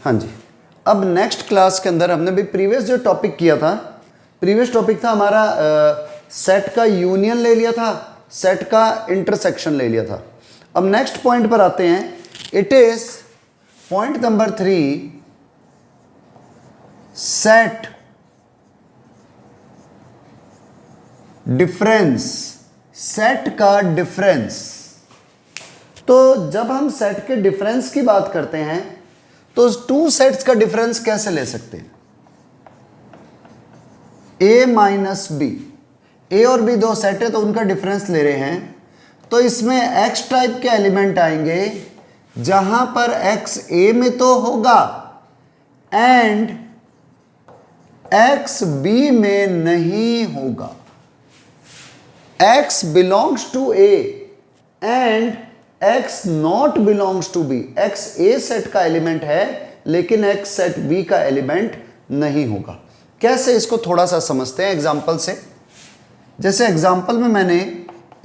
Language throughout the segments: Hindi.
हाँ जी, अब नेक्स्ट क्लास के अंदर हमने भी प्रीवियस जो टॉपिक किया था, प्रीवियस टॉपिक था हमारा सेट का यूनियन ले लिया था, सेट का इंटरसेक्शन ले लिया था। अब नेक्स्ट पॉइंट पर आते हैं। It is point number 3, set difference, set का डिफरेंस। तो जब हम सेट के डिफरेंस की बात करते हैं तो टू सेट्स का डिफरेंस कैसे ले सकते हैं? ए माइनस बी, ए और बी दो सेट है तो उनका डिफरेंस ले रहे हैं, तो इसमें एक्स टाइप के एलिमेंट आएंगे जहां पर एक्स ए में तो होगा एंड एक्स बी में नहीं होगा। X belongs to A and X not belongs to B. X A set का एलिमेंट है लेकिन एक्स सेट बी का एलिमेंट नहीं होगा। कैसे, इसको थोड़ा सा समझते हैं एग्जांपल से। जैसे एग्जांपल में मैंने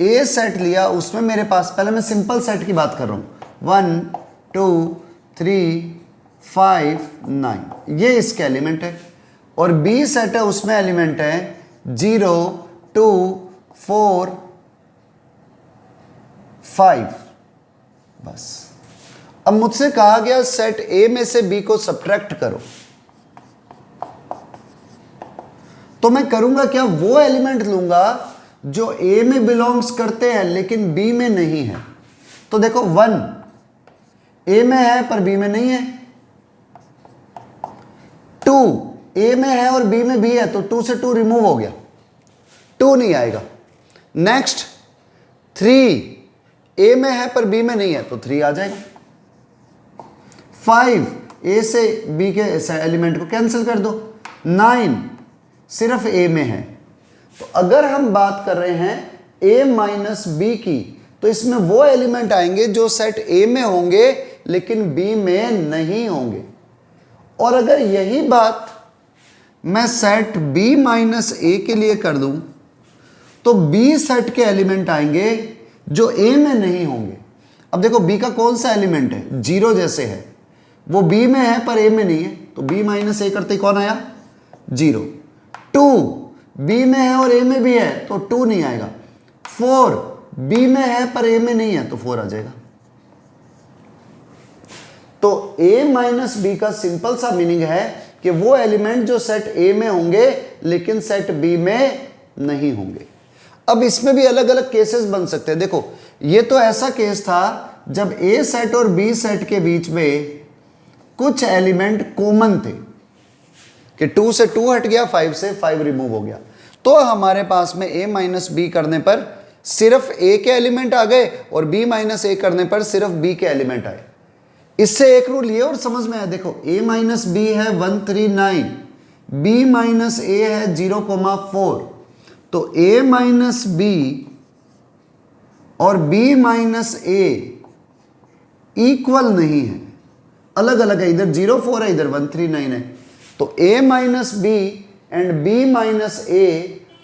ए सेट लिया, उसमें मेरे पास, पहले मैं सिंपल सेट की बात कर रहा हूं, 1 2 3 5 9, ये इसके एलिमेंट है। और बी सेट है, उसमें एलिमेंट है 0 2 4 5। बस अब मुझसे कहा गया सेट ए में से बी को सब्ट्रैक्ट करो, तो मैं करूंगा क्या? वो एलिमेंट लूंगा जो ए में बिलोंग्स करते हैं लेकिन बी में नहीं है। तो देखो 1 ए में है पर बी में नहीं है, 2 ए में है और बी में भी है तो 2 से 2 रिमूव हो गया, 2 नहीं आएगा। नेक्स्ट 3 ए में है पर बी में नहीं है तो 3 आ जाएगा। 5 ए से बी के एलिमेंट को कैंसिल कर दो। 9 सिर्फ ए में है। तो अगर हम बात कर रहे हैं ए माइनस बी की, तो इसमें वो एलिमेंट आएंगे जो सेट ए में होंगे लेकिन बी में नहीं होंगे। और अगर यही बात मैं सेट बी माइनस ए के लिए कर दूं तो बी सेट के एलिमेंट आएंगे जो ए में नहीं होंगे। अब देखो बी का कौन सा एलिमेंट है? 0 जैसे है, वो बी में है पर ए में नहीं है, तो बी माइनस ए करते कौन आया? 0। 2 बी में है और ए में भी है तो 2 नहीं आएगा। 4 बी में है पर ए में नहीं है तो 4 आ जाएगा। तो ए माइनस बी का सिंपल सा मीनिंग है कि वो एलिमेंट जो सेट ए में होंगे लेकिन सेट बी में नहीं होंगे। अब इसमें भी अलग अलग केसेस बन सकते हैं। देखो ये तो ऐसा केस था जब ए सेट और बी सेट के बीच में कुछ एलिमेंट कॉमन थे कि 2 से 2 हट गया, 5 से 5 रिमूव हो गया, तो हमारे पास में a माइनस बी करने पर सिर्फ a के एलिमेंट आ गए और b माइनस ए करने पर सिर्फ b के एलिमेंट आए। इससे एक रूल ये और समझ में आया। देखो a माइनस बी है 1 3 9, b माइनस ए है 0,4, तो a माइनस बी और b माइनस ए इक्वल नहीं है, अलग अलग है। इधर 0 4 है, इधर 1 3 9 है। तो a minus B and b minus A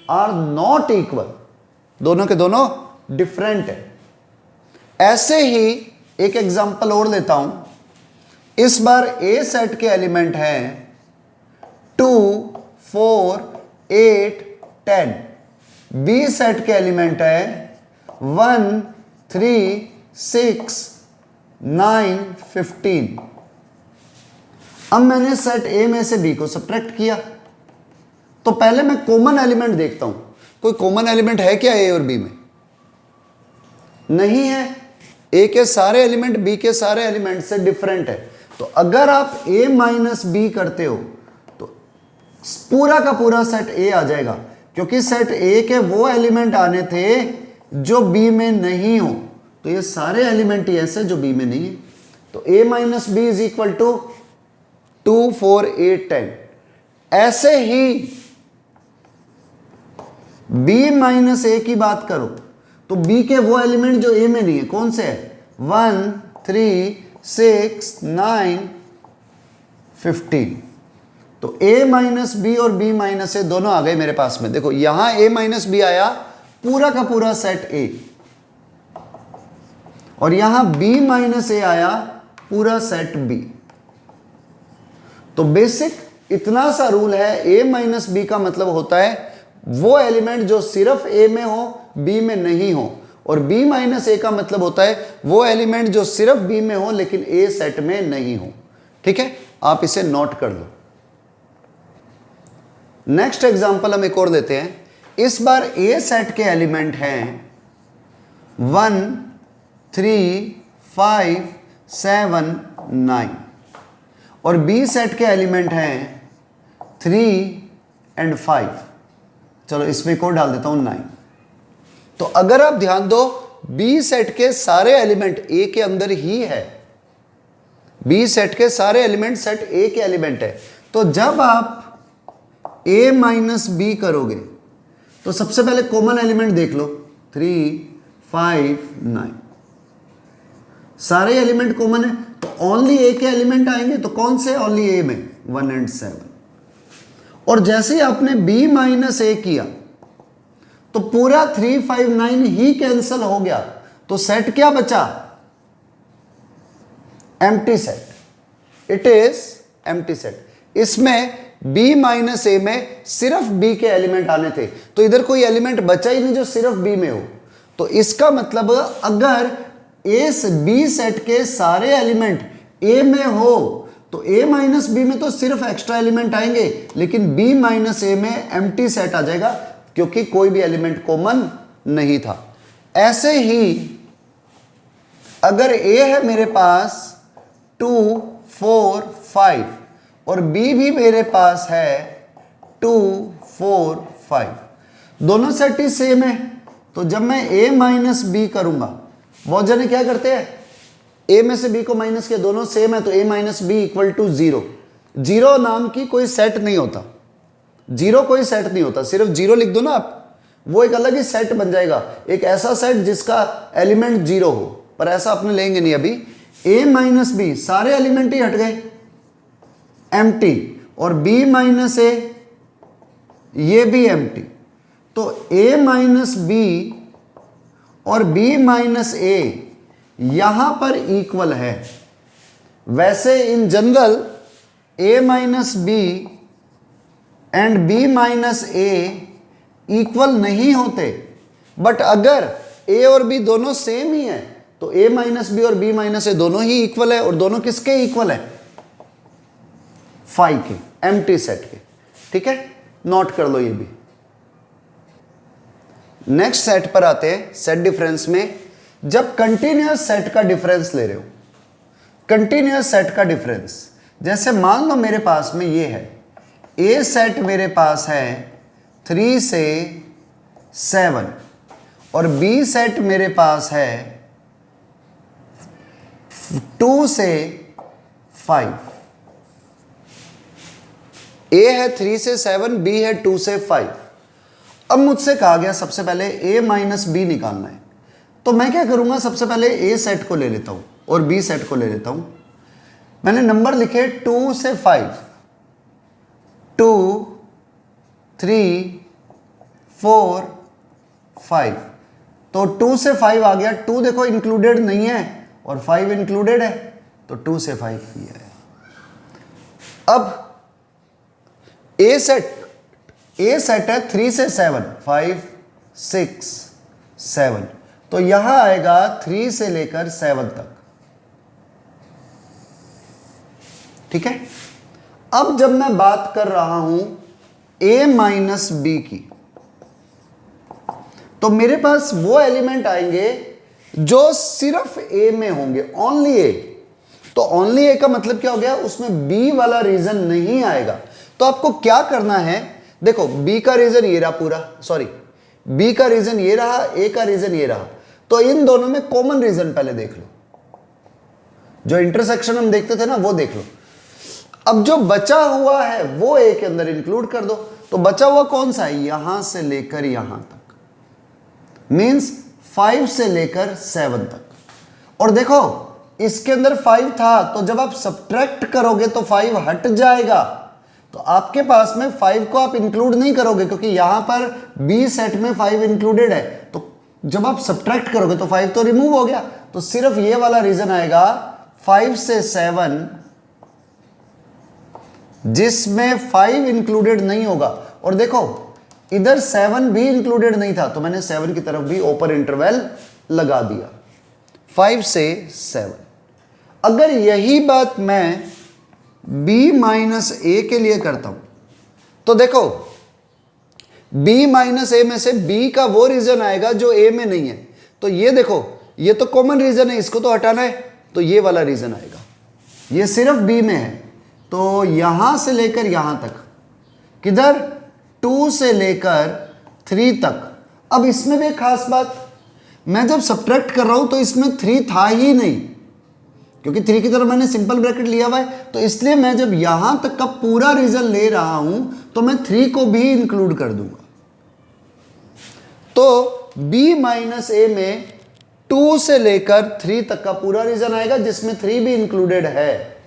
are not equal, दोनों के दोनों डिफरेंट है। ऐसे ही एक एग्जांपल और लेता हूं। इस बार a सेट के एलिमेंट हैं 2 4 8 10, b सेट के एलिमेंट है 1 3 6 9 15। अब मैंने सेट ए में से बी को सब्ट्रैक्ट किया, तो पहले मैं कॉमन एलिमेंट देखता हूं। कोई कॉमन एलिमेंट है क्या ए और बी में? नहीं है। ए के सारे एलिमेंट बी के सारे एलिमेंट से डिफरेंट है। तो अगर आप ए माइनस बी करते हो तो पूरा का पूरा सेट ए आ जाएगा, क्योंकि सेट ए के वो एलिमेंट आने थे जो बी में नहीं हो। तो ये सारे एलिमेंट ही ऐसे जो बी में नहीं है। तो A minus B is equal to 2 4 8 10। ऐसे ही b माइनस ए की बात करो तो b के वो एलिमेंट जो a में नहीं है कौन से है? 1 3 6 9 15। तो a माइनस बी और b माइनस ए दोनों आ गए मेरे पास में। देखो यहां a माइनस बी आया पूरा का पूरा सेट a, और यहां b माइनस ए आया पूरा सेट b। तो बेसिक इतना सा रूल है, a माइनस बी का मतलब होता है वो एलिमेंट जो सिर्फ a में हो, b में नहीं हो, और b माइनस a का मतलब होता है वो एलिमेंट जो सिर्फ b में हो लेकिन a सेट में नहीं हो। ठीक है, आप इसे नोट कर लो। नेक्स्ट एग्जांपल हम एक और देते हैं। इस बार a सेट के एलिमेंट हैं 1, 3, 5, 7, 9 और b सेट के एलिमेंट हैं 3 और 5। चलो इसमें एक और डाल देता हूं 9। तो अगर आप ध्यान दो b सेट के सारे एलिमेंट a के अंदर ही है, b सेट के सारे एलिमेंट सेट a के एलिमेंट है। तो जब आप a माइनस बी करोगे तो सबसे पहले कॉमन एलिमेंट देख लो, 3, 5, 9 सारे एलिमेंट कॉमन है, तो ओनली a के एलिमेंट आएंगे। तो कौन से ओनली a में? 1 और 7। और जैसे ही आपने b माइनस a किया तो पूरा 3, 5, 9 ही कैंसिल हो गया। तो सेट क्या बचा? Empty set. It is empty set. इसमें b माइनस a में सिर्फ b के एलिमेंट आने थे, तो इधर कोई एलिमेंट बचा ही नहीं जो सिर्फ b में हो। तो इसका मतलब अगर इस b सेट के सारे एलिमेंट a में हो तो a माइनस बी में तो सिर्फ एक्स्ट्रा एलिमेंट आएंगे, लेकिन b माइनस a में एम्प्टी सेट आ जाएगा क्योंकि कोई भी एलिमेंट कॉमन नहीं था। ऐसे ही अगर a है मेरे पास 2, 4, 5 और b भी मेरे पास है 2, 4, 5, दोनों सेट ही सेम है। तो जब मैं a माइनस बी करूंगा, बहुत जने क्या करते हैं a में से b को माइनस किया, दोनों सेम है तो a minus B equal to 0। Zero नाम की कोई सेट नहीं होता, जीरो कोई सेट नहीं होता, सिर्फ जीरो लिख दो ना आप, वो एक अलग ही सेट बन जाएगा, एक ऐसा सेट जिसका एलिमेंट जीरो हो। पर ऐसा अपने लेंगे नहीं अभी। a माइनस बी सारे एलिमेंट ही हट गए एम्प्टी, और b माइनस a ये भी एम्प्टी। तो a माइनस बी और b माइनस a यहां पर इक्वल है। वैसे in general a minus B and b minus a equal नहीं होते, बट अगर a और b दोनों सेम ही है तो a माइनस बी और b माइनस a दोनों ही इक्वल है। और दोनों किसके इक्वल है? 5 के, एम्प्टी सेट के। ठीक है, नोट कर लो ये भी। नेक्स्ट सेट पर आते हैं। सेट डिफरेंस में जब कंटिन्यूअस सेट का डिफरेंस ले रहे हो, कंटिन्यूअस सेट का डिफरेंस, जैसे मान लो मेरे पास में ये है, ए सेट मेरे पास है 3 से 7 और बी सेट मेरे पास है 2 से 5। ए है 3 से 7, बी है 2 से 5। अब मुझसे कहा गया सबसे पहले a माइनस बी निकालना है, तो मैं क्या करूंगा, सबसे पहले a सेट को ले लेता हूं और b सेट को ले लेता हूं। मैंने नंबर लिखे 2 से 5, 2, 3, 4, 5। तो 2 से 5 आ गया, 2 देखो इंक्लूडेड नहीं है और 5 इंक्लूडेड है, तो 2 से 5 ये है। अब ए सेट है 3 से 7, 5, 6, 7, तो यहां आएगा 3 से लेकर 7 तक। ठीक है, अब जब मैं बात कर रहा हूं a माइनस बी की, तो मेरे पास वो एलिमेंट आएंगे जो सिर्फ a में होंगे, ओनली a। तो ओनली a का मतलब क्या हो गया, उसमें b वाला रीजन नहीं आएगा। तो आपको क्या करना है, देखो b का रीजन ये रहा पूरा, सॉरी b का रीजन ये रहा, a का रीजन ये रहा, तो इन दोनों में कॉमन रीजन पहले देख लो, जो इंटरसेक्शन हम देखते थे ना वो देख लो। अब जो बचा हुआ है वो a के अंदर इंक्लूड कर दो। तो बचा हुआ कौन सा है, यहां से लेकर यहां तक, मींस 5 से लेकर 7 तक। और देखो इसके अंदर 5 था, तो जब आप सब्ट्रैक्ट करोगे तो 5 हट जाएगा। तो आपके पास में 5 को आप इंक्लूड नहीं करोगे क्योंकि यहां पर बी सेट में 5 इंक्लूडेड है, तो जब आप सब्ट्रैक्ट करोगे तो 5 तो रिमूव हो गया। तो सिर्फ ये वाला रीजन आएगा 5 से 7 जिसमें 5 इंक्लूडेड नहीं होगा। और देखो इधर 7 भी इंक्लूडेड नहीं था, तो मैंने 7 की तरफ भी ओपन इंटरवल लगा दिया, 5 से 7। अगर यही बात मैं b माइनस ए के लिए करता हूं, तो देखो b माइनस ए में से b का वो रीजन आएगा जो a में नहीं है। तो ये देखो, ये तो कॉमन रीजन है, इसको तो हटाना है, तो ये वाला रीजन आएगा, ये सिर्फ b में है। तो यहां से लेकर यहां तक, किधर 2 से लेकर 3 तक। अब इसमें भी एक खास बात, मैं जब सब्ट्रैक्ट कर रहा हूं तो इसमें 3 था ही नहीं, क्योंकि 3 की तरफ मैंने सिंपल ब्रैकेट लिया हुआ है। तो इसलिए मैं जब यहां तक का पूरा रीजन ले रहा हूं तो मैं 3 को भी इंक्लूड कर दूंगा। तो b माइनस ए में 2 से लेकर 3 तक का पूरा रीजन आएगा जिसमें 3 भी इंक्लूडेड है,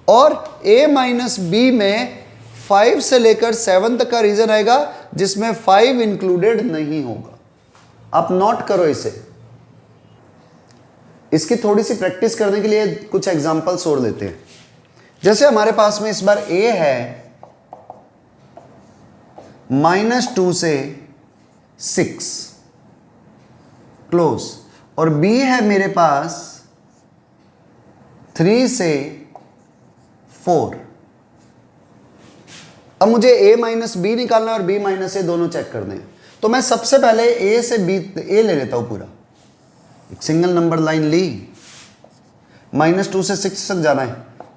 और a माइनस b में 5 से लेकर 7 तक का रीजन आएगा जिसमें 5 इंक्लूडेड नहीं होगा। आप नोट करो इसे। इसकी थोड़ी सी प्रैक्टिस करने के लिए कुछ एग्जांपल्स और लेते हैं। जैसे हमारे पास में इस बार a है -2 से 6 क्लोज, और b है मेरे पास 3 से 4। अब मुझे a माइनस बी निकालना है और b माइनस ए दोनों चेक करने हैं। तो मैं सबसे पहले a से b a ले लेता हूं पूरा, एक सिंगल नंबर लाइन ली, -2 से 6 तक जाना है,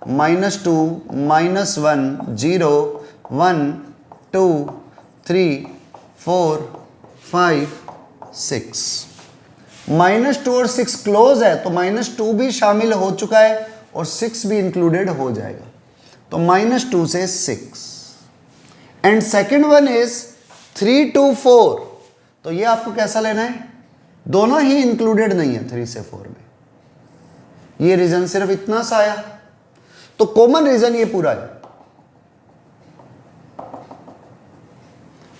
-2 -1 0 1 2 3 4 5 6। -2 और 6 क्लोज है, तो -2 भी शामिल हो चुका है और 6 भी इंक्लूडेड हो जाएगा। तो -2 से 6। And second one is 3 to 4। तो ये आपको कैसा लेना है, दोनों ही इंक्लूडेड नहीं है 3 से 4 में। ये रीजन सिर्फ इतना सा आया, तो कॉमन रीजन ये पूरा है।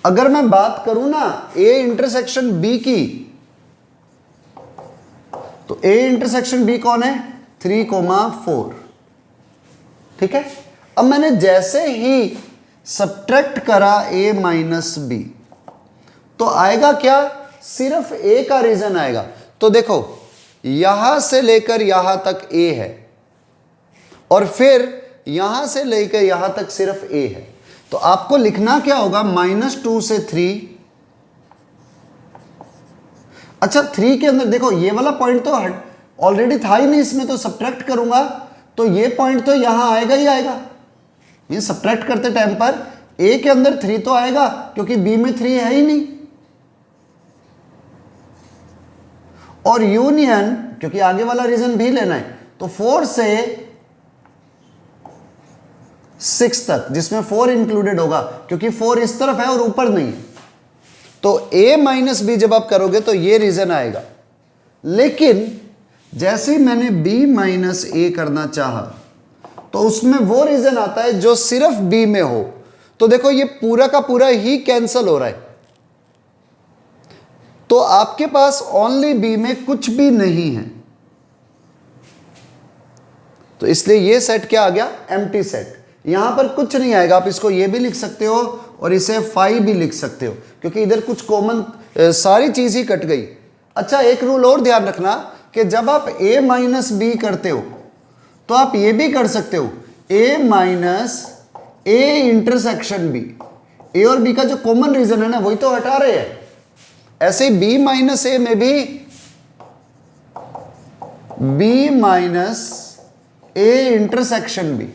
अगर मैं बात करूं ना a इंटरसेक्शन b की, तो a इंटरसेक्शन b कौन है, 3, 4। ठीक है। अब मैंने जैसे ही सब्ट्रैक्ट करा a माइनस बी, तो आएगा क्या, सिर्फ a का रीजन आएगा। तो देखो यहां से लेकर यहां तक a है, और फिर यहां से लेकर यहां तक सिर्फ a है। तो आपको लिखना क्या होगा, -2 से 3। अच्छा 3 के अंदर देखो ये वाला पॉइंट तो ऑलरेडी था ही नहीं इसमें, तो सब्ट्रैक्ट करूंगा तो ये पॉइंट तो यहां आएगा ही आएगा। ये सब्ट्रैक्ट करते टाइम पर a के अंदर 3 तो आएगा, क्योंकि b में 3 है ही नहीं। और यूनियन, क्योंकि आगे वाला रीजन भी लेना है, तो 4 से 6 तक, जिसमें 4 इंक्लूडेड होगा, क्योंकि 4 इस तरफ है और ऊपर नहीं है। तो a माइनस बी जब आप करोगे तो ये रीजन आएगा। लेकिन जैसे ही मैंने b माइनस ए करना चाहा, तो उसमें वो रीजन आता है जो सिर्फ b में हो। तो देखो ये पूरा का पूरा ही कैंसल हो रहा है, तो आपके पास ओनली b में कुछ भी नहीं है। तो इसलिए ये सेट क्या आ गया, एम्प्टी सेट। यहां पर कुछ नहीं आएगा। आप इसको ये भी लिख सकते हो और इसे 5 भी लिख सकते हो, क्योंकि इधर कुछ कॉमन सारी चीज ही कट गई। अच्छा एक रूल और ध्यान रखना कि जब आप a माइनस बी करते हो तो आप ये भी कर सकते हो, a minus A intersection B. a और b का जो कॉमन रीजन है ना, वही तो हटा रहे हैं। ऐसे ही b माइनस ए में भी b minus A intersection B.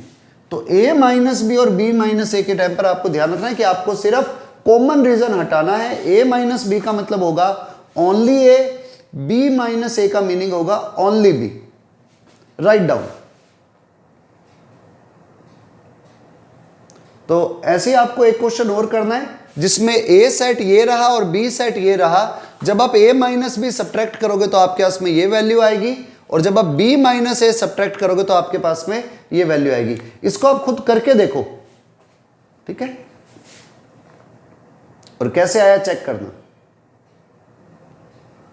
तो a माइनस बी और b माइनस ए के टाइम पर आपको ध्यान रखना है कि आपको सिर्फ कॉमन रीजन हटाना है। a माइनस बी का मतलब होगा ओनली a, b माइनस ए का मीनिंग होगा ओनली b। Write down. तो ऐसे ही आपको एक क्वेश्चन और करना है जिसमें a सेट ये रहा और b सेट ये रहा। जब आप a माइनस बी सब्ट्रैक्ट करोगे तो आपके पास में ये वैल्यू आएगी, और जब आप b माइनस ए सब्ट्रैक्ट करोगे तो आपके पास में ये वैल्यू आएगी। इसको आप खुद करके देखो, ठीक है, और कैसे आया चेक करना।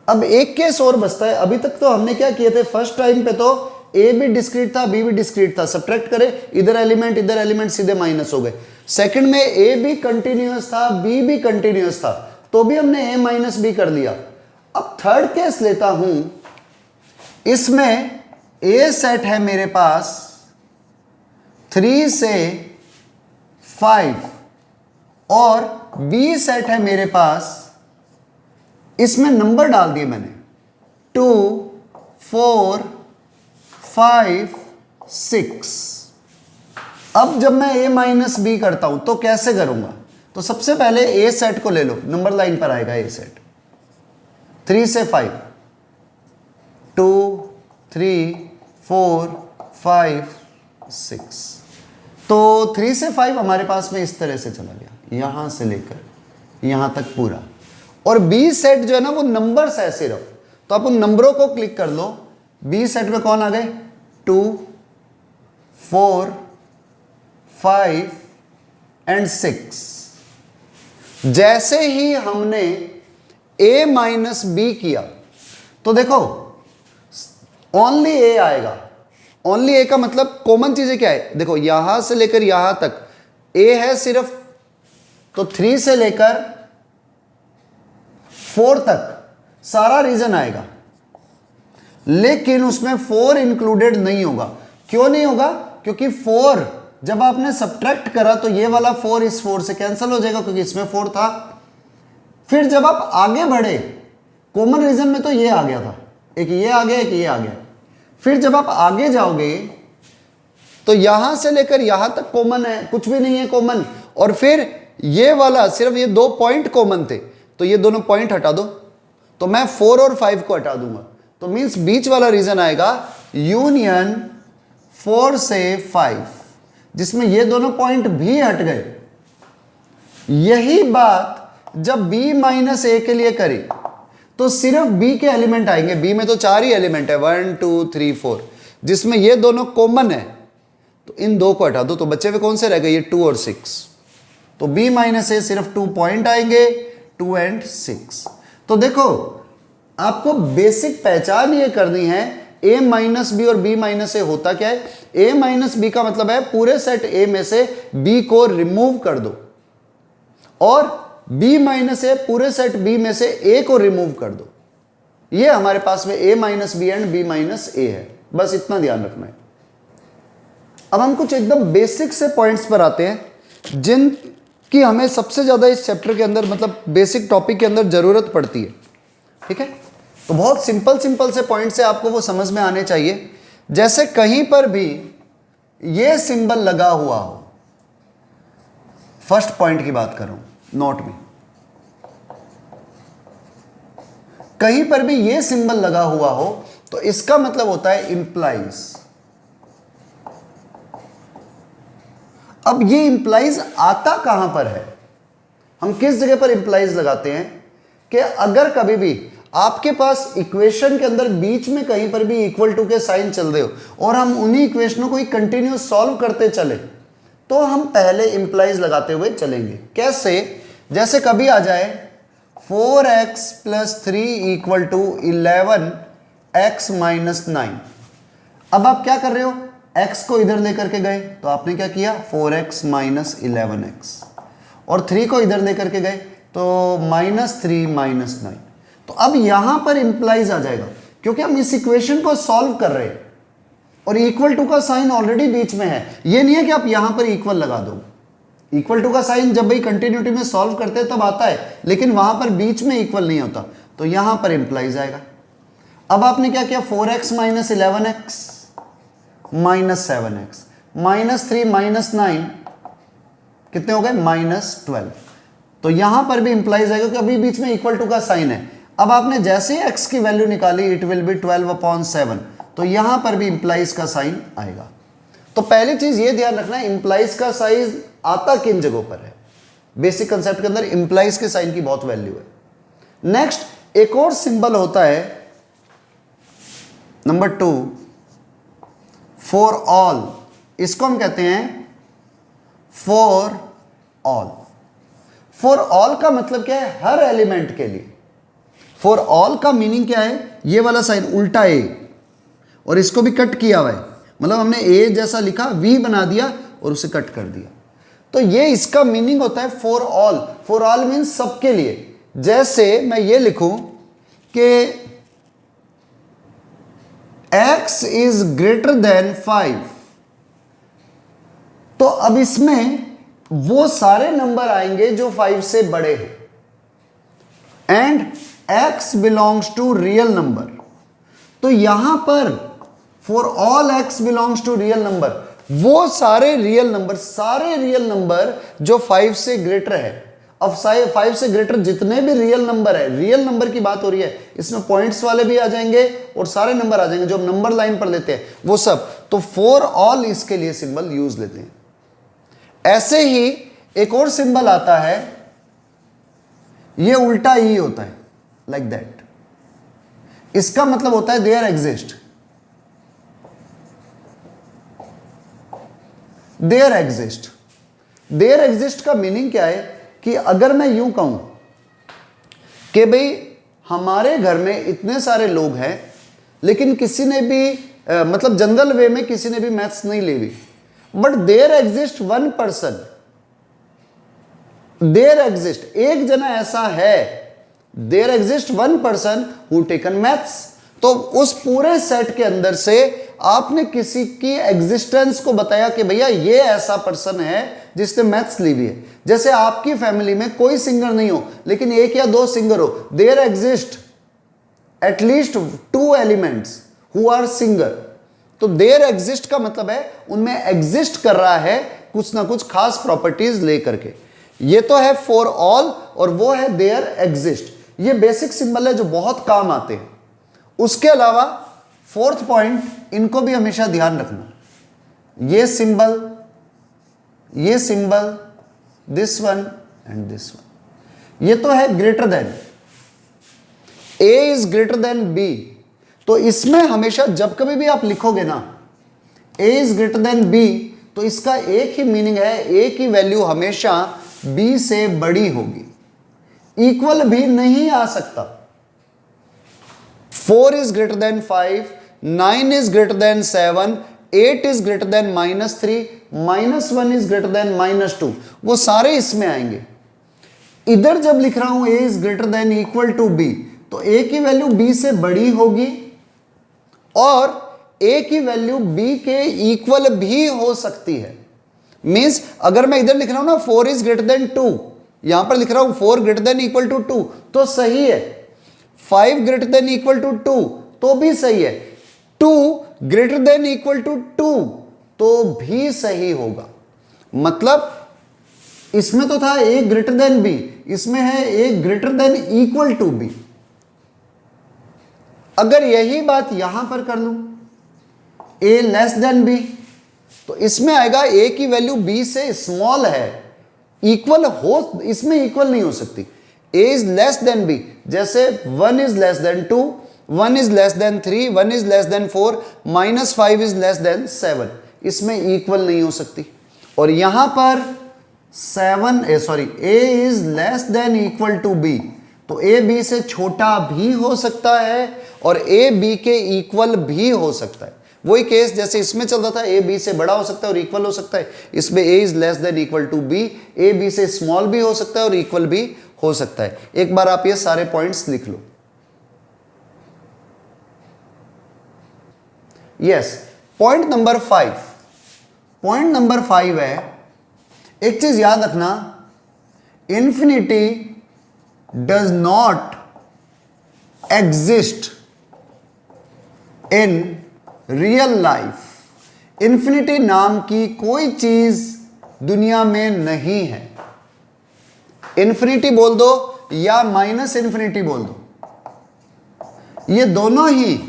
अब एक केस और बचता है। अभी तक तो हमने क्या किए थे, फर्स्ट टाइम पे तो ए भी डिस्क्रीट था, बी भी डिस्क्रीट था, सब्ट्रैक्ट करें, इधर एलिमेंट सीधे माइनस हो गए। सेकंड में ए भी कंटिन्यूअस था, बी भी कंटिन्यूअस था, तो भी हमने ए माइनस बी कर लिया। अब थर्ड केस लेता हूं, इसमें ए सेट है मेरे पास 3 से 5 और बी सेट है मेरे पास, इसमें नंबर डाल दिए मैंने 2 4 5 6। अब जब मैं a माइनस बी करता हूं तो कैसे करूंगा? तो सबसे पहले a सेट को ले लो, नंबर लाइन पर आएगा a सेट 3 से 5, 2 3 4 5 6। तो 3 से 5 हमारे पास में इस तरह से चला गया, यहां से लेकर यहां तक पूरा। और बी सेट जो है ना वो नंबर्स है सिर्फ, तो आप उन नंबरों को क्लिक कर लो। बी सेट में कौन आ गए? 2 4 5 एंड 6। जैसे ही हमने a माइनस बी किया तो देखो ओनली ए आएगा। ओनली ए का मतलब कॉमन चीजें क्या है? देखो यहां से लेकर यहां तक ए है सिर्फ, तो 3 से लेकर 4 तक सारा रीजन आएगा, लेकिन उसमें 4 इंक्लूडेड नहीं होगा। क्यों नहीं होगा? क्योंकि 4 जब आपने सब्ट्रैक्ट करा तो ये वाला 4 इस 4 से कैंसिल हो जाएगा, क्योंकि इसमें 4 था। फिर जब आप आगे बढ़े कॉमन रीजन में तो ये आ गया था, एक ये आ गया, एक ये आ गया। फिर जब आप आगे जाओगे तो यहां से लेकर यहां तक कॉमन है, कुछ भी नहीं है कॉमन। और फिर ये वाला सिर्फ ये 2 पॉइंट कॉमन थे, तो ये दोनों पॉइंट हटा दो, तो मैं 4 और 5 को हटा दूंगा, तो मींस बीच वाला रीजन आएगा यूनियन 4 से 5, जिसमें ये दोनों पॉइंट भी हट गए। यही बात जब b माइनस ए के लिए करी तो सिर्फ b के एलिमेंट आएंगे। b में तो 4 ही एलिमेंट है, 1 2 3 4, जिसमें ये दोनों कॉमन है, तो इन 2 को हटा दो, तो बच्चे में कौन से रह गए? ये 2 और 6। तो b माइनस ए सिर्फ 2 पॉइंट आएंगे, 2 एंड 6। तो देखो आपको बेसिक पहचान ये करनी है a माइनस बी और b माइनस ए होता क्या है। a माइनस बी का मतलब है पूरे सेट a में से b को रिमूव कर दो, और b माइनस ए पूरे सेट b में से a को रिमूव कर दो। ये हमारे पास में a minus B and b minus A है, बस इतना ध्यान रखना है। अब हम कुछ एकदम बेसिक से पॉइंट्स पर आते हैं जिनकी हमें सबसे ज्यादा इस चैप्टर के अंदर, मतलब बेसिक टॉपिक के अंदर जरूरत पड़ती है। ठीक है, तो बहुत सिंपल से पॉइंट्स है, आपको वो समझ में आने चाहिए। जैसे कहीं पर भी ये सिंबल लगा हुआ हो, फर्स्ट पॉइंट की बात कर रहा हूं, नोट में कहीं पर भी ये सिंबल लगा हुआ हो तो इसका मतलब होता है इंप्लाइज। अब ये इंप्लाइज आता कहां पर है? हम किस जगह पर इंप्लाइज लगाते हैं कि अगर कभी भी आपके पास इक्वेशन के अंदर बीच में कहीं पर भी इक्वल टू के साइन चल रहे हो और हम उन्हीं इक्वेशनों को कंटिन्यूस सॉल्व करते चले, तो हम पहले इंप्लाइज लगाते हुए चलेंगे। कैसे? जैसे कभी आ जाए 4x plus 3 equal to 11x minus 9। अब आप क्या कर रहे हो? x को इधर लेकर के गए तो आपने क्या किया? 4x माइनस 11x, और 3 को इधर लेकर के गए तो माइनस 3 माइनस 9। तो अब यहां पर इंप्लाइज आ जाएगा, क्योंकि हम इस इक्वेशन को सॉल्व कर रहे हैं और इक्वल टू का साइन ऑलरेडी बीच में है। ये नहीं है कि आप यहां पर इक्वल लगा दो। इक्वल टू का साइन जब भाई कंटिन्यूटी में सॉल्व करते हैं तब आता है, लेकिन वहां पर बीच में इक्वल नहीं होता, तो यहां पर इंप्लाइज आएगा। अब आपने क्या किया? 4x minus 11x minus 7x minus 3 minus 9 कितने हो गए? माइनस 12। तो यहां पर भी इंप्लाइज आएगा क्योंकि अभी बीच में इक्वल टू का साइन है। अब आपने जैसे ही x की वैल्यू निकाली, इट विल बी 12/7, तो यहां पर भी इंप्लाइज का साइन आएगा। तो पहली चीज ये ध्यान रखना है, इंप्लाइज का साइन आता किन जगहों पर है। बेसिक कंसेप्ट के अंदर इंप्लाइज के साइन की बहुत वैल्यू है। नेक्स्ट एक और सिंबल होता है नंबर 2, फॉर ऑल। इसको हम कहते हैं फॉर ऑल। फॉर ऑल का मतलब क्या है? हर एलिमेंट के लिए। फॉर ऑल का मीनिंग क्या है? ये वाला साइन उल्टा ए, और इसको भी कट किया हुआ है, मतलब हमने ए जैसा लिखा वी बना दिया और उसे कट कर दिया। तो ये इसका मीनिंग होता है for all. For all means सबके लिए। जैसे मैं ये लिखूं कि x इज ग्रेटर देन 5, तो अब इसमें वो सारे नंबर आएंगे जो 5 से बड़े हैं। And x belongs to real number, तो यहां पर for all x belongs to real number, वो सारे रियल नंबर जो 5 से ग्रेटर है। अब 5 से ग्रेटर जितने भी रियल नंबर है, रियल नंबर की बात हो रही है, इसमें पॉइंट्स वाले भी आ जाएंगे और सारे नंबर आ जाएंगे जो हम नंबर लाइन पर लेते हैं वो सब। तो फॉर ऑल इसके लिए सिंबल यूज लेते हैं। ऐसे ही एक और सिंबल आता है, ये उल्टा ई होता है, लाइक दैट। इसका मतलब होता है there exist. There exist, there exist का मीनिंग क्या है कि अगर मैं यूं कहूं कि भाई हमारे घर में इतने सारे लोग हैं लेकिन किसी ने भी मतलब जनरल वे में किसी ने भी मैथ्स नहीं ली हुई, but there exist one person, there exist एक जना ऐसा है, there exist one person who taken maths. तो उस पूरे सेट के अंदर से आपने किसी की एग्जिस्टेंस को बताया कि भैया ये ऐसा पर्सन है जिसने मैथ्स ली हुई है। जैसे आपकी फैमिली में कोई सिंगर नहीं हो लेकिन एक या दो सिंगर हो, there exist at least 2 elements who are singer. तो देयर एग्जिस्ट का मतलब है उनमें एग्जिस्ट कर रहा है कुछ ना कुछ खास प्रॉपर्टीज लेकर के। ये तो है फॉर ऑल और वो है देयर एग्जिस्ट। ये बेसिक सिंबल है जो बहुत काम आते हैं। उसके अलावा फोर्थ पॉइंट, इनको भी हमेशा ध्यान रखना। ये symbol, this one and this one, ये तो है greater than. A is greater than B, तो इसमें हमेशा जब कभी भी आप लिखोगे ना A is greater than B, तो इसका एक ही मीनिंग है, ए की वैल्यू हमेशा बी से बड़ी होगी, इक्वल भी नहीं आ सकता। 4 is greater than 5, 9 is greater than 7, 8 is greater than -3, -1 is greater than -2, वो सारे इसमें आएंगे। इधर जब लिख रहा हूं a is greater than equal to b, तो a की वैल्यू b से बड़ी होगी और a की वैल्यू b के इक्वल भी हो सकती है। मींस अगर मैं इधर लिख रहा हूं ना 4 is greater than 2, यहां पर लिख रहा हूं 4 greater than equal to 2, तो सही है। 5 greater than equal to 2 तो भी सही है। 2 greater than equal to 2 तो भी सही होगा। मतलब इसमें तो था a greater than b, इसमें है a greater than equal to b। अगर यही बात यहां पर कर लूं a less than b, तो इसमें आएगा a की वैल्यू b से स्मॉल है, इक्वल हो, इसमें इक्वल नहीं हो सकती। a is less than b, जैसे 1 is less than 2, 1 is less than 3, 1 is less than 4, -5 is less than 7, इसमें इक्वल नहीं हो सकती। और यहां पर a is less than equal to b, तो a b से छोटा भी हो सकता है और a b के इक्वल भी हो सकता है। वही केस जैसे इसमें चल रहा था, a b से बड़ा हो सकता है और इक्वल हो सकता है, इसमें a is less than equal to b, a b से स्मॉल भी हो सकता है और इक्वल भी हो सकता है। एक बार आप ये सारे पॉइंट्स लिख लो। Yes, point number 5, point number 5 है, एक चीज याद रखना, infinity does not exist in real life. Infinity नाम की कोई चीज दुनिया में नहीं है। इंफिनिटी बोल दो या माइनस इंफिनिटी बोल दो, ये दोनों ही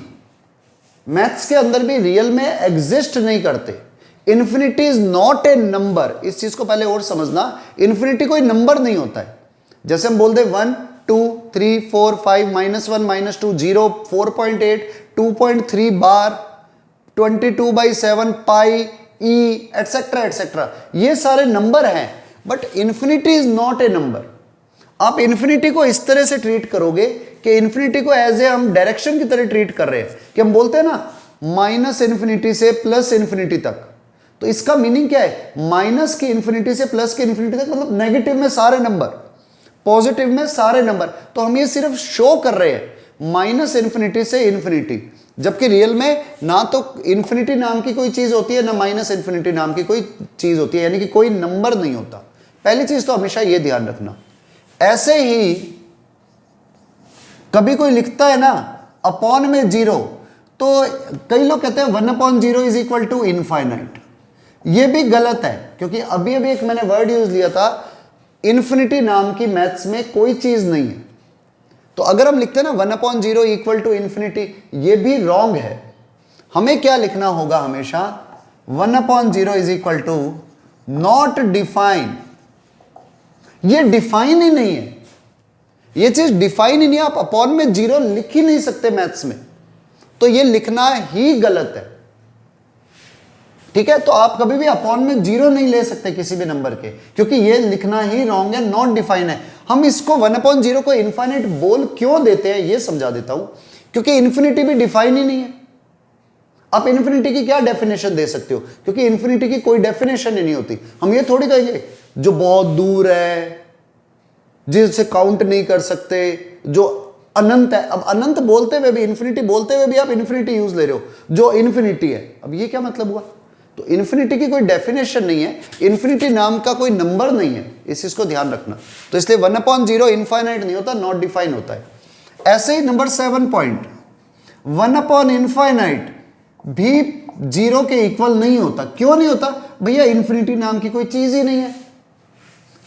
मैथ्स के अंदर भी रियल में एग्जिस्ट नहीं करते। Infinity is not a number, इस चीज को पहले और समझना। इंफिनिटी कोई नंबर नहीं होता है। जैसे हम बोल दे 1 2 3 4 5 -1 -2 0 4.8 2.3 बार 22/7 पाई ई एटसेट्रा एटसेट्रा, ये सारे नंबर हैं, but infinity is not a number. आप इंफिनिटी को इस तरह से ट्रीट करोगे कि इंफिनिटी को एज ए हम डायरेक्शन की तरह ट्रीट कर रहे हैं, कि हम बोलते हैं ना माइनस इन्फिनिटी से प्लस इन्फिनिटी तक। तो इसका मीनिंग क्या है, माइनस की इन्फिनिटी से प्लस की इन्फिनिटी तक, मतलब नेगेटिव में सारे नंबर, पॉजिटिव में सारे नंबर। तो हम ये सिर्फ शो कर रहे हैं माइनस इन्फिनिटी से इन्फिनिटी, जबकि रियल में ना तो इन्फिनिटी नाम की कोई चीज होती है ना माइनस इन्फिनिटी नाम की कोई चीज होती है, यानी कि कोई नंबर नहीं होता। पहली चीज तो हमेशा ये ध्यान रखना। ऐसे ही कभी कोई लिखता है ना अपॉन में 0, तो कई लोग कहते हैं 1/0 इज इक्वल टू इनफाइनाइट। ये भी गलत है, क्योंकि अभी अभी एक मैंने वर्ड यूज लिया था, इन्फिनिटी नाम की मैथ्स में कोई चीज नहीं है। तो अगर हम लिखते हैं ना 1/0 इक्वल टू इन्फिनिटी, ये भी रॉन्ग है। हमें क्या लिखना होगा हमेशा, 1/0 is equal to not define. ये डिफाइन ही नहीं है, ये चीज डिफाइन ही नहीं है। आप अपॉन में 0 लिख ही नहीं सकते मैथ्स में, तो ये लिखना ही गलत है। ठीक है, तो आप कभी भी अपॉन में 0 नहीं ले सकते किसी भी नंबर के, क्योंकि ये लिखना ही रॉन्ग है, नॉट डिफाइन है। हम इसको 1/0 को इनफाइनाइट बोल क्यों देते हैं ये समझा देता हूं, क्योंकि इन्फिनिटी भी डिफाइन ही नहीं है। आप इन्फिनिटी की क्या डेफिनेशन दे सकते हो, क्योंकि इन्फिनिटी की कोई डेफिनेशन ही नहीं होती। हम ये थोड़ी कहेंगे जो बहुत दूर है, जिसे काउंट नहीं कर सकते, जो अनंत है। अब अनंत बोलते हुए भी, इन्फिनिटी बोलते हुए भी आप इन्फिनिटी यूज ले रहे हो, जो इन्फिनिटी है। अब ये क्या मतलब हुआ, तो इन्फिनिटी की कोई डेफिनेशन नहीं है, इन्फिनिटी नाम का कोई नंबर नहीं है, इस चीज को ध्यान रखना। तो इसलिए 1/0 इनफाइनाइट नहीं होता, नॉट डिफाइन होता है। ऐसे ही नंबर 7 पॉइंट, 1/इनफाइनाइट भी 0 के इक्वल नहीं होता। क्यों नहीं होता भैया, इन्फिनिटी नाम की कोई चीज ही नहीं है।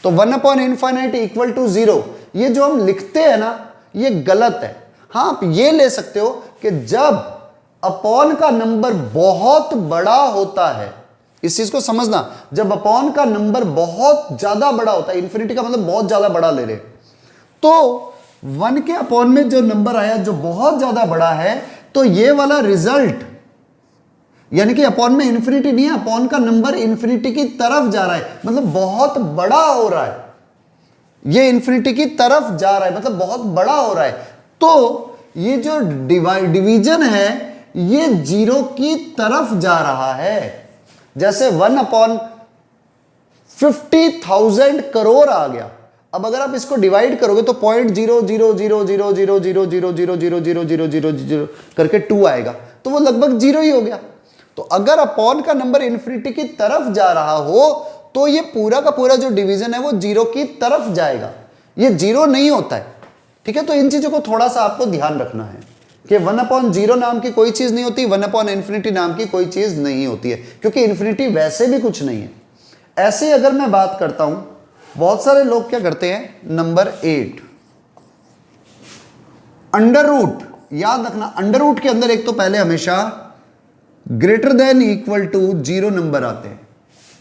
तो 1/इनफाइनाइट इक्वल टू 0, ये जो हम लिखते हैं ना, ये गलत है। हाँ, आप ये ले सकते हो कि जब अपॉन का नंबर बहुत बड़ा होता है, इस चीज को समझना, जब अपॉन का नंबर बहुत ज्यादा बड़ा होता है, इन्फिनिटी का मतलब बहुत ज्यादा बड़ा ले रहे, तो 1 के अपॉन में जो नंबर आया जो बहुत ज्यादा बड़ा है, तो ये वाला रिजल्ट, यानी कि अपॉन में इन्फिनिटी नहीं है, अपॉन का नंबर इन्फिनिटी की तरफ जा रहा है, मतलब बहुत बड़ा हो रहा है। ये इन्फिनिटी की तरफ जा रहा है, मतलब बहुत बड़ा हो रहा है। तो ये जो डिवीजन है, ये 0 की तरफ जा रहा है। जैसे 1/50,000 करोड़ आ गया। अब अगर आप इसको डिवाइड करोगे तो 0.0000000000000 करके 2 आएगा, तो वो लगभग 0 ही हो गया। तो अगर अपॉन का नंबर इन्फिनिटी की तरफ जा रहा हो, तो ये पूरा का पूरा जो डिवीजन है वो 0 की तरफ जाएगा, ये 0 नहीं होता है। ठीक है, तो इन चीजों को थोड़ा सा आपको ध्यान रखना है कि 1/0 नाम की कोई चीज नहीं होती, 1/इन्फिनिटी नाम की कोई चीज नहीं होती है, क्योंकि इन्फिनिटी वैसे भी कुछ नहीं है। ऐसे अगर मैं बात करता हूं, बहुत सारे लोग क्या करते हैं, नंबर 8 अंडर रूट, याद रखना अंडर रूट के अंदर एक तो पहले हमेशा greater than equal to 0 number आते हैं।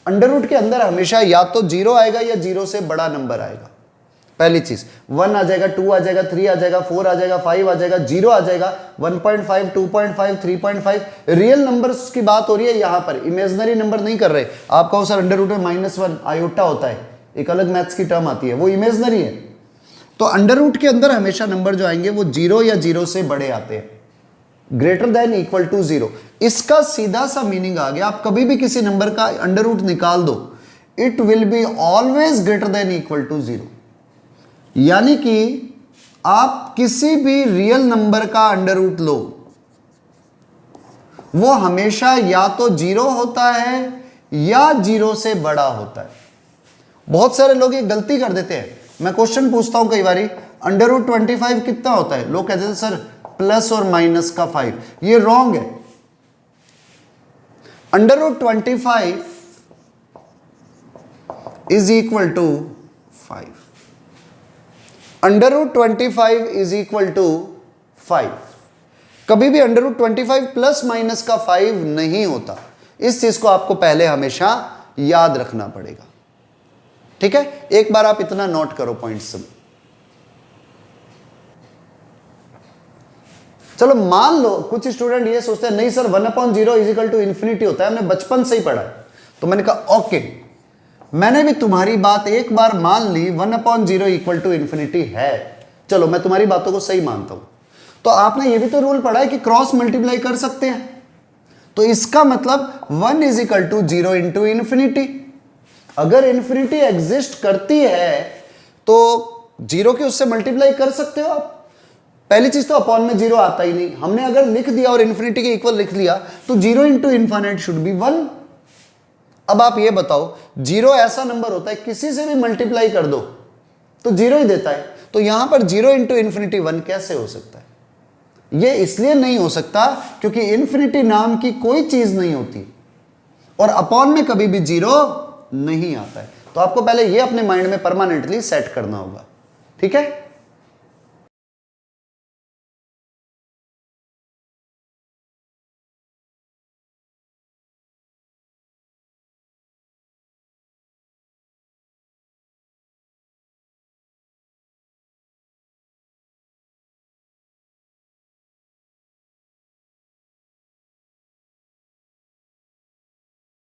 अंडर रूट के अंदर हमेशा या तो 0 आएगा या 0 से बड़ा नंबर आएगा। पहली चीज 1 आ जाएगा, 2 आ जाएगा, 3 आ जाएगा, 4 आ जाएगा, 5 आ जाएगा, 0 आ जाएगा, 1.5, 2.5, 3.5। रियल नंबर्स की बात हो रही है यहां पर, इमेजिनरी नंबर नहीं कर रहे। आप कहो सर अंडर रूट में -1 आयोटा होता है, एक अलग मैथ्स की टर्म आती है, वो इमेजिनरी है। तो अंडर रूट के अंदर हमेशा नंबर जो आएंगे वो 0 या 0 से बड़े आते हैं, ग्रेटर देन इक्वल टू 0। इसका सीधा सा मीनिंग आ गया, आप कभी भी किसी नंबर का अंडर रूट निकाल दो, it will be always greater than equal to 0। यानी कि आप किसी भी रियल नंबर का अंडर रूट लो, वो हमेशा या तो 0 होता है या 0 से बड़ा होता है। बहुत सारे लोग ये गलती कर देते हैं। मैं क्वेश्चन पूछता हूं कई बारी, अंडर रूट 25 कितना होता है, लोग कहते हैं सर प्लस और माइनस का 5। ये रॉन्ग है। Under root 25 is equal to 5। Under root 25 is equal to 5। कभी भी अंडर रूट 25 प्लस माइनस का 5 नहीं होता। इस चीज को आपको पहले हमेशा याद रखना पड़ेगा। ठीक है, एक बार आप इतना नोट करो पॉइंट्स सब। चलो मान लो कुछ स्टूडेंट ये सोचते हैं नहीं sir 1/0 is equal to infinity होता है, हमने बचपन से ही पढ़ा है। तो मैंने कहा ओके, मैंने भी तुम्हारी बात एक बार मान ली, 1/0 इक्वल टू इन्फिनिटी है। चलो मैं तुम्हारी बातों को सही मानता हूं। तो आपने ये भी तो रूल पढ़ा है कि क्रॉस मल्टीप्लाई कर सकते हैं। तो इसका मतलब 1 is equal to 0 into infinity. अगर इन्फिनिटी एग्जिस्ट करती है तो 0 के उससे मल्टीप्लाई कर सकते हो आप। पहली चीज तो अपॉन में 0 आता ही नहीं, हमने अगर लिख दिया और इन्फिनिटी के इक्वल लिख लिया तो 0 इंटू इन्फिनिट शुड बी 1। अब आप ये बताओ, 0 ऐसा नंबर होता है किसी से भी मल्टीप्लाई कर दो तो 0 ही देता है, तो यहां पर 0 इंटू इन्फिनिटी 1 कैसे हो सकता है? ये इसलिए नहीं हो सकता क्योंकि इन्फिनिटी नाम की कोई चीज नहीं होती और अपॉन में कभी भी 0 नहीं आता है। तो आपको पहले ये अपने माइंड में परमानेंटली सेट करना होगा, ठीक है।